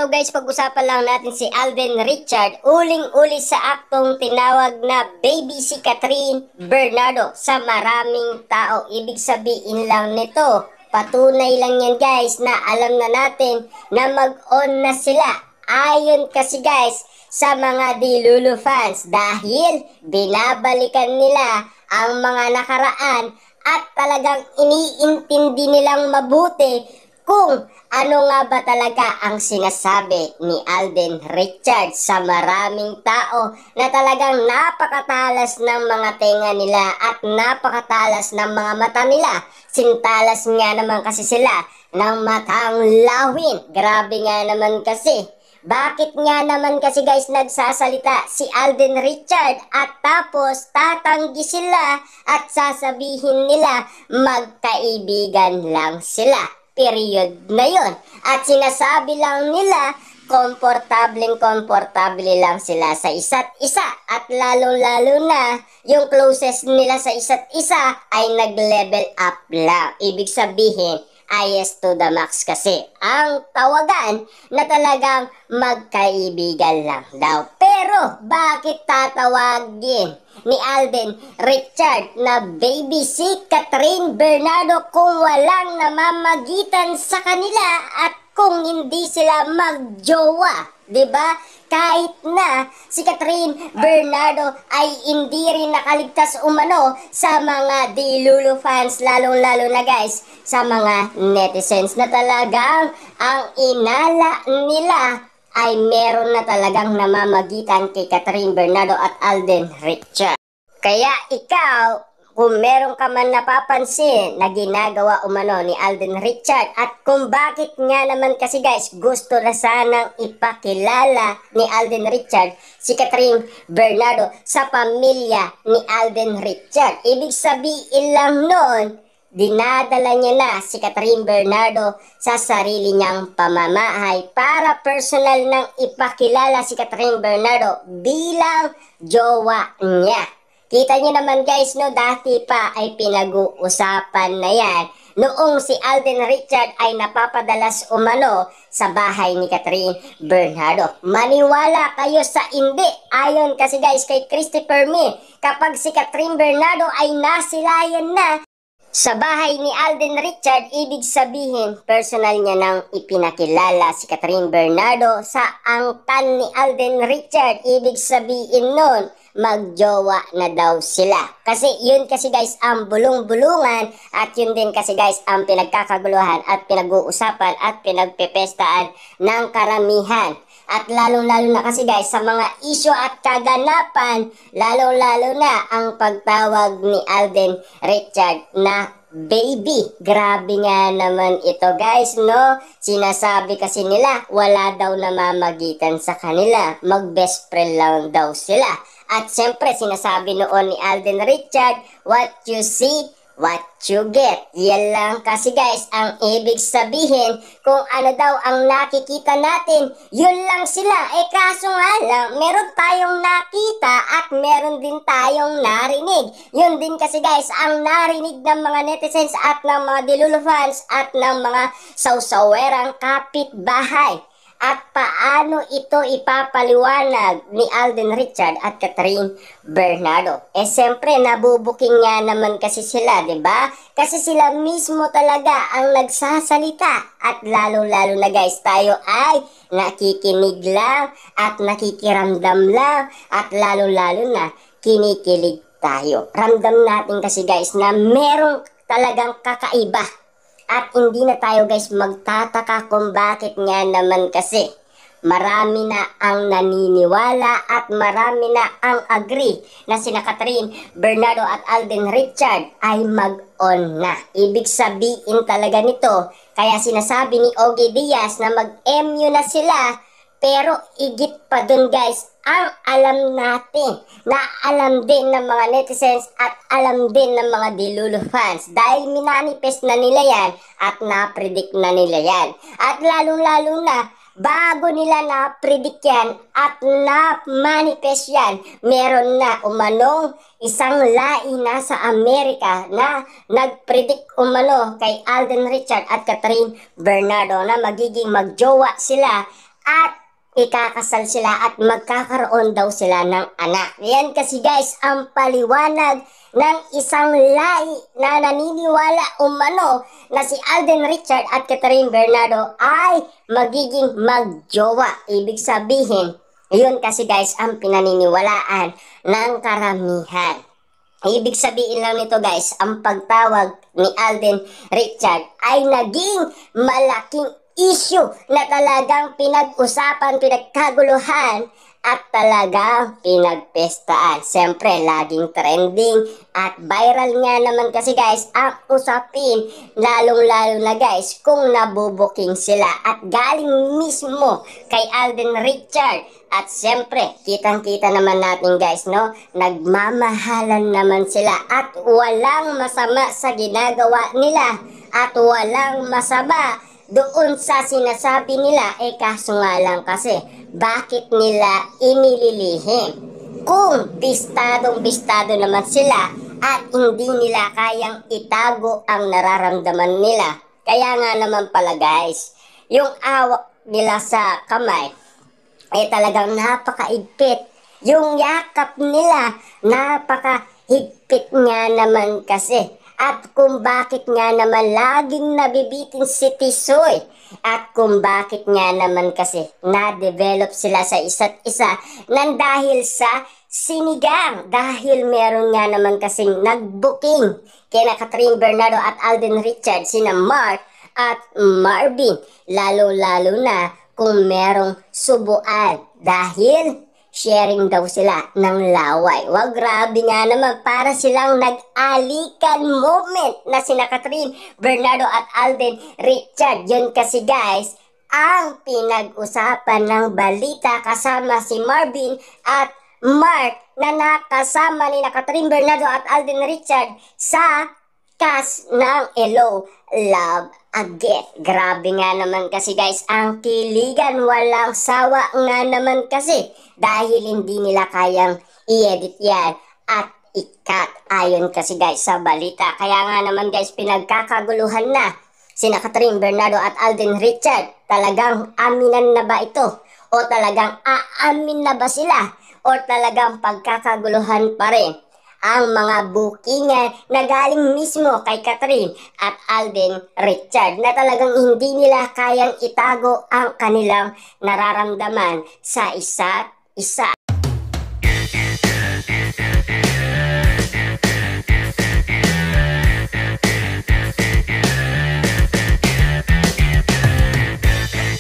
araw guys, pag-usapan lang natin si Alden Richard. Uling-uli sa aktong tinawag na baby si Catherine Bernardo sa maraming tao. Ibig sabihin lang nito, patunay lang yan guys na alam na natin na mag-on na sila. Ayon kasi guys sa mga Dilulu fans dahil binabalikan nila ang mga nakaraan at talagang iniintindi nilang mabuti kung ano nga ba talaga ang sinasabi ni Alden Richard sa maraming tao na talagang napakatalas ng mga tenga nila at napakatalas ng mga mata nila. Sintalas nga naman kasi sila ng matang lawin. Grabe nga naman kasi. Bakit nga naman kasi guys nagsasalita si Alden Richard at tapos tatanggi sila at sasabihin nila magkaibigan lang sila. Period na yun. At sinasabi lang nila komportable lang sila sa isa't isa. At lalong-lalo na yung closest nila sa isa't isa ay nag-level up lang. Ibig sabihin, IS to the max kasi ang tawagan na talagang magkaibigan lang daw. Pero bakit tatawagin ni Alden Richard na baby si Catherine Bernardo kung walang namamagitan sa kanila at kung hindi sila magjowa? Diba? Kahit na si Catherine Bernardo ay hindi rin nakaligtas umano sa mga Dilulu fans, lalong-lalo na guys sa mga netizens na talagang ang inala nila ay meron na talagang namamagitan kay Catherine Bernardo at Alden Richard. Kaya ikaw, kung meron ka man napapansin na ginagawa umano ni Alden Richard at kung bakit nga naman kasi guys gusto na sanang ipakilala ni Alden Richard si Catherine Bernardo sa pamilya ni Alden Richard. Ibig sabihin lang nun, dinadala niya na si Catherine Bernardo sa sarili niyang pamamahay para personal nang ipakilala si Catherine Bernardo bilang jowa niya. Kita niyo naman guys, no, dati pa ay pinag-uusapan na yan noong si Alden Richard ay napapadalas umano sa bahay ni Catherine Bernardo. Maniwala kayo sa hindi. Ayon kasi guys kay Christopher Me, kapag si Catherine Bernardo ay nasilayan na sa bahay ni Alden Richard, ibig sabihin, personal niya nang ipinakilala si Catherine Bernardo sa angkan ni Alden Richard. Ibig sabihin nun, magjowa na daw sila. Kasi yun kasi guys ang bulong-bulungan at yun din kasi guys ang pinagkakaguluhan at pinag-uusapan at pinagpepestaan ng karamihan. At lalong-lalo na kasi guys sa mga isyo at kaganapan, lalong-lalo na ang pagtawag ni Alden Richard na baby. Grabe nga naman ito guys, no? Sinasabi kasi nila wala daw namamagitan sa kanila. Mag-best friend lang daw sila. At siyempre sinasabi noon ni Alden Richard, what you see, what you get. Yan lang kasi guys ang ibig sabihin kung ano daw ang nakikita natin, yun lang sila. Kaso nga lang, meron tayong nakita at meron din tayong narinig. Yun din kasi guys ang narinig ng mga netizens at ng mga Dilulu fans at ng mga sausawerang kapitbahay. At paano ito ipapaliwanag ni Alden Richard at Catherine Bernardo? Siyempre, nabubuking nga naman kasi sila, di ba? Kasi sila mismo talaga ang nagsasalita. At lalo-lalo na guys, tayo ay nakikinig lang at nakikiramdam lang. At lalo-lalo na kinikilig tayo. Ramdam natin kasi guys na merong talagang kakaiba. At hindi na tayo guys magtataka kung bakit nga naman kasi marami na ang naniniwala at marami na ang agree na sina Catherine Bernardo at Alden Richard ay mag-on na. Ibig sabihin talaga nito, kaya sinasabi ni Ogie Diaz na mag-MU na sila. Pero igit pa dun guys, ang alam natin, na alam din ng mga netizens at alam din ng mga Dilulu fans dahil minanifest na nila yan at na-predict na nila yan. At lalong-lalo na, bago nila na-predict yan at na-manifest yan, meron na umanong isang lahi na sa Amerika na nag-predict umano kay Alden Richard at Catherine Bernardo na magiging magjowa sila. at ikakasal sila at magkakaroon daw sila ng anak. Yan kasi guys ang paliwanag ng isang lai na naniniwala umano na si Alden Richard at Catherine Bernardo ay magiging magjowa. Ibig sabihin, yun kasi guys ang pinaniniwalaan ng karamihan. Ibig sabihin lang nito guys, ang pagtawag ni Alden Richard ay naging malaking issue na talagang pinag-usapan, pinagkaguluhan at talagang pinagpestaan. Siyempre, laging trending at viral nga naman kasi guys ang usapin, lalong-lalo na guys kung nabubuking sila at galing mismo kay Alden Richard. At siyempre, kitang-kita naman natin guys, no? Nagmamahalan naman sila at walang masama sa ginagawa nila at walang masama doon sa sinasabi nila. Kaso nga lang kasi, bakit nila inililihim? Kung bistado naman sila at hindi nila kayang itago ang nararamdaman nila. Kaya nga naman pala guys, yung awak nila sa kamay ay talagang napakaigpit. Yung yakap nila, napakahigpit nga naman kasi. At kung bakit nga naman laging nabibitin si Tisoy. At kung bakit nga naman kasi na-develop sila sa isa't isa nang dahil sa sinigang. Dahil meron nga naman kasing nag-booking kina Catherine Bernardo at Alden Richard, sina Mark at Marvin. Lalo-lalo na kung merong subuan dahil sharing daw sila ng laway. Wag, grabe nga naman, para silang nag-alikan moment na sina Catherine Bernardo at Alden Richard. Yun kasi guys ang pinag-usapan ng balita kasama si Marvin at Mark na nakasama ni Catherine Bernardo at Alden Richard sa cast ng Hello, Love Again. Grabe nga naman kasi guys ang kiligan, walang sawa nga naman kasi dahil hindi nila kayang i-edit yan at i-cut ayon kasi guys sa balita. Kaya nga naman guys pinagkakaguluhan na sina Catherine Bernardo at Alden Richard. Talagang aminan na ba ito? O talagang aamin na ba sila? O talagang pagkakaguluhan pa rin ang mga bookingan na galing mismo kay Catherine at Alden Richard na talagang hindi nila kayang itago ang kanilang nararamdaman sa isa't isa.